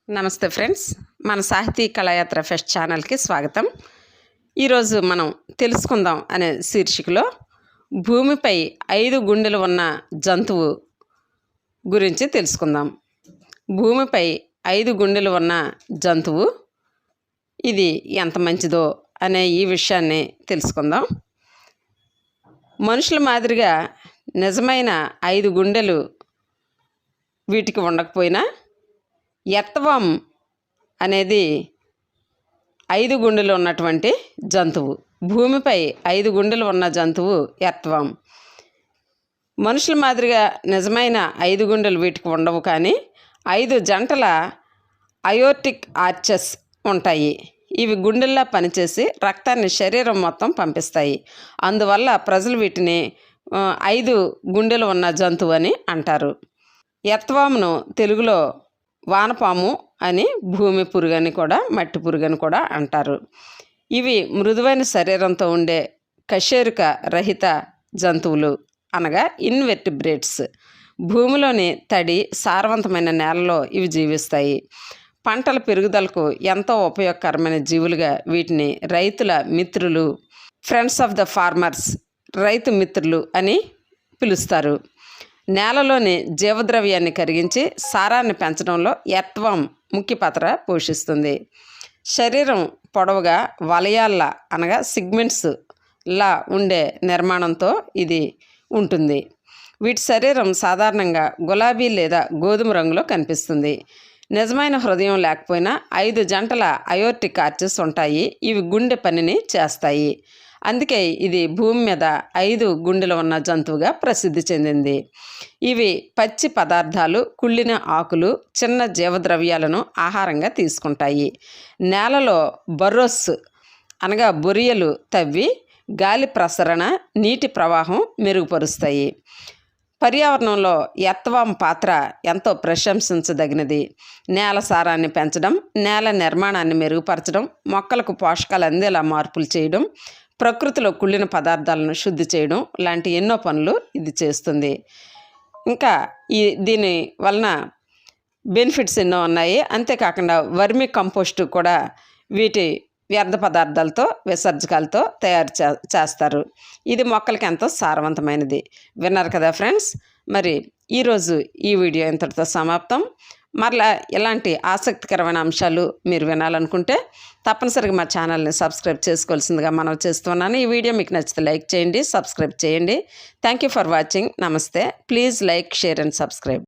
నమస్తే ఫ్రెండ్స్, మన సాహితీ కళాయాత్ర ఫెస్ట్ ఛానల్కి స్వాగతం. ఈరోజు మనం తెలుసుకుందాం అనే శీర్షికలో భూమిపై 5 గుండెలు ఉన్న జంతువు గురించి తెలుసుకుందాం. భూమిపై 5 గుండెలు ఉన్న జంతువు ఇది ఎంత మంచిదో అనే ఈ విషయాన్ని తెలుసుకుందాం. మనుషుల మాదిరిగా నిజమైన 5 గుండెలు వీటికి ఉండకపోయినా ఎర్త్వామ్ అనేది 5 గుండెలు ఉన్నటువంటి జంతువు. భూమిపై 5 గుండెలు ఉన్న జంతువు ఎర్త్వామ్. మనుషుల మాదిరిగా నిజమైన 5 గుండెలు వీటికి ఉండవు, కానీ 5 జంటల అయోర్టిక్ ఆర్చెస్ ఉంటాయి. ఇవి గుండెల్లా పనిచేసి రక్తాన్ని శరీరం మొత్తం పంపిస్తాయి. అందువల్ల ప్రజలు వీటిని 5 గుండెలు ఉన్న జంతువు అని అంటారు. ఎర్త్వామ్ను తెలుగులో వానపాము అని, భూమి పురుగని కూడా, మట్టి పురుగని కూడా అంటారు. ఇవి మృదువైన శరీరంతో ఉండే కశేరుక రహిత జంతువులు, అనగా ఇన్వెర్టిబ్రేట్స్. భూమిలోని తడి సారవంతమైన నేలలో ఇవి జీవిస్తాయి. పంటల పెరుగుదలకు ఎంతో ఉపయోగకరమైన జీవులుగా వీటిని రైతుల మిత్రులు, ఫ్రెండ్స్ ఆఫ్ ద ఫార్మర్స్, రైతు మిత్రులు అని పిలుస్తారు. నేలలోని జీవద్రవ్యాన్ని కరిగించి సారాన్ని పెంచడంలో ఎర్త్వామ్ ముఖ్య పాత్ర పోషిస్తుంది. శరీరం పొడవుగా వలయాల్లా, అనగా సిగ్మెంట్స్లా ఉండే నిర్మాణంతో ఇది ఉంటుంది. వీటి శరీరం సాధారణంగా గులాబీ లేదా గోధుమ రంగులో కనిపిస్తుంది. నిజమైన హృదయం లేకపోయినా 5 జంటల అయోర్టిక్ ఆర్చెస్ ఉంటాయి. ఇవి గుండె పనిని చేస్తాయి. అందుకే ఇది భూమి మీద 5 గుండెలు ఉన్న జంతువుగా ప్రసిద్ధి చెందింది. ఇవి పచ్చి పదార్థాలు, కుళ్ళిన ఆకులు, చిన్న జీవద్రవ్యాలను ఆహారంగా తీసుకుంటాయి. నేలలో బర్రోస్, అనగా బొరియలు తవ్వి గాలి ప్రసరణ, నీటి ప్రవాహం మెరుగుపరుస్తాయి. పర్యావరణంలో ఎర్త్వామ్ పాత్ర ఎంతో ప్రశంసించదగినది. నేల సారాన్ని పెంచడం, నేల నిర్మాణాన్ని మెరుగుపరచడం, మొక్కలకు పోషకాలు అందేలా మార్పులు చేయడం, ప్రకృతిలో కుళ్ళిన పదార్థాలను శుద్ధి చేయడం లాంటి ఎన్నో పనులు ఇది చేస్తుంది. ఇంకా దీని వలన బెనిఫిట్స్ ఎన్నో ఉన్నాయి. అంతేకాకుండా వర్మి కంపోస్టు కూడా వీటి వ్యర్థ పదార్థాలతో, విసర్జకాలతో తయారు చేస్తారు. ఇది మొక్కలకి ఎంతో సారవంతమైనది. విన్నారు కదా ఫ్రెండ్స్. మరి ఈరోజు ఈ వీడియో ఇంతటితో సమాప్తం. మరలా ఇలాంటి ఆసక్తికరమైన అంశాలు మీరు వినాలనుకుంటే తప్పనిసరిగా మా ఛానల్ని సబ్స్క్రైబ్ చేసుకోవాల్సిందిగా మనవి చేస్తున్నాను. ఈ వీడియో మీకు నచ్చితే లైక్ చేయండి, సబ్స్క్రైబ్ చేయండి. Thank you for watching. నమస్తే. Please like, share and subscribe.